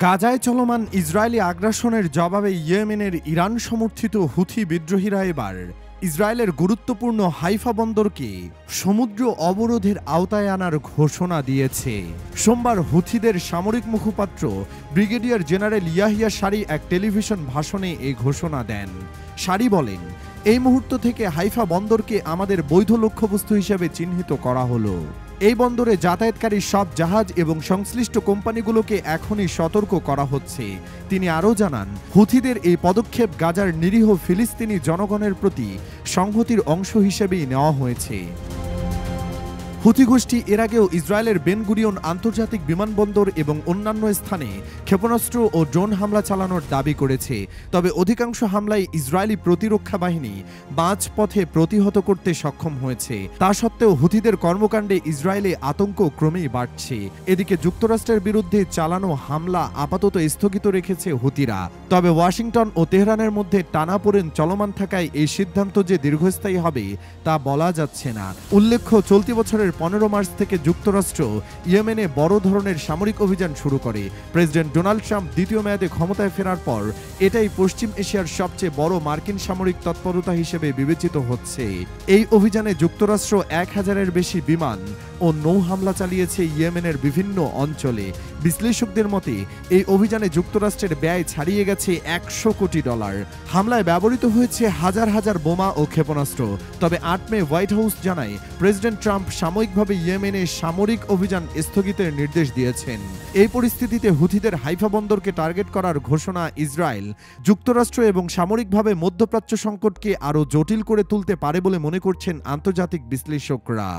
গাজায় চলমান ইসরায়েলি আগ্রাসনের জবাবে ইয়েমেনের ইরান সমর্থিত হুথি বিদ্রোহীরা এবার ইসরায়েলের গুরুত্বপূর্ণ হাইফা বন্দরকে সমুদ্র অবরোধের আওতায় আনার ঘোষণা দিয়েছে। সোমবার হুথিদের সামরিক মুখপাত্র ব্রিগেডিয়ার জেনারেল ইয়াহিয়া সারি এক টেলিভিশন ভাষণে এই ঘোষণা দেন। সারি বলেন, এই মুহূর্ত থেকে হাইফা বন্দরকে আমাদের বৈধ লক্ষ্যবস্তু হিসেবে চিহ্নিত করা হলো। এই বন্দরে যাতায়াতকারী সব জাহাজ এবং সংশ্লিষ্ট কোম্পানিগুলোকে এখনই সতর্ক করা হচ্ছে। তিনি আরও জানান, হুথিদের এই পদক্ষেপ গাজার নিরীহ ফিলিস্তিনি জনগণের প্রতি সংহতির অংশ হিসেবেই নেওয়া হয়েছে। হুথি গোষ্ঠী এর আগেও ইসরায়েলের বেন গুরিয়ন আন্তর্জাতিক বিমানবন্দর এবং অন্যান্য স্থানে ক্ষেপণাস্ত্র ও ড্রোন হামলা চালানোর দাবি করেছে। তবে অধিকাংশ হামলায় ইসরায়েলি প্রতিরক্ষা বাহিনী মাঝপথে প্রতিহত করতে সক্ষম হয়েছে। তা সত্ত্বেও হুথিদের কর্মকাণ্ডে ইসরায়েলে আতঙ্ক ক্রমেই বাড়ছে। এদিকে যুক্তরাষ্ট্রের বিরুদ্ধে চালানো হামলা আপাতত স্থগিত রেখেছে হুথিরা। তবে ওয়াশিংটন ও তেহরানের মধ্যে টানাপোড়েন চলমান থাকায় এই সিদ্ধান্ত যে দীর্ঘস্থায়ী হবে তা বলা যাচ্ছে না। উল্লেখ্য, চলতি বছরের 15 মার্চ থেকে যুক্তরাষ্ট্র ইয়েমেনে বড় ধরনের সামরিক অভিযান শুরু করে। প্রেসিডেন্ট ডোনাল্ড ট্রাম্প দ্বিতীয় মেয়াদে ক্ষমতায় ফেরার পর এটাই পশ্চিম এশিয়ার সবচেয়ে বড় মার্কিন সামরিক তৎপরতা হিসেবে বিবেচিত হচ্ছে। এই অভিযানে যুক্তরাষ্ট্র 1000-এর বেশি বিমান ও নৌ হামলা চালিয়েছে ইয়েমেনের বিভিন্ন অঞ্চলে। বিশ্লেষকদের মতে এই অভিযানে যুক্তরাষ্ট্রের ব্যয় ছাড়িয়ে গেছে $100 কোটি। হামলায় ব্যবহৃত হয়েছে হাজার হাজার বোমা ও ক্ষেপণাস্ত্র। তবে 8 মে হোয়াইট হাউস জানায়, প্রেসিডেন্ট ট্রাম্প সাময়িকভাবে ইয়েমেনে সামরিক অভিযান স্থগিতের নির্দেশ দিয়েছেন। এই পরিস্থিতিতে হুথিদের হাইফা বন্দরকে টার্গেট করার ঘোষণা ইসরায়েল, যুক্তরাষ্ট্র এবং সামরিকভাবে মধ্যপ্রাচ্য সংকটকে আরও জটিল করে তুলতে পারে বলে মনে করছেন আন্তর্জাতিক বিশ্লেষকরা।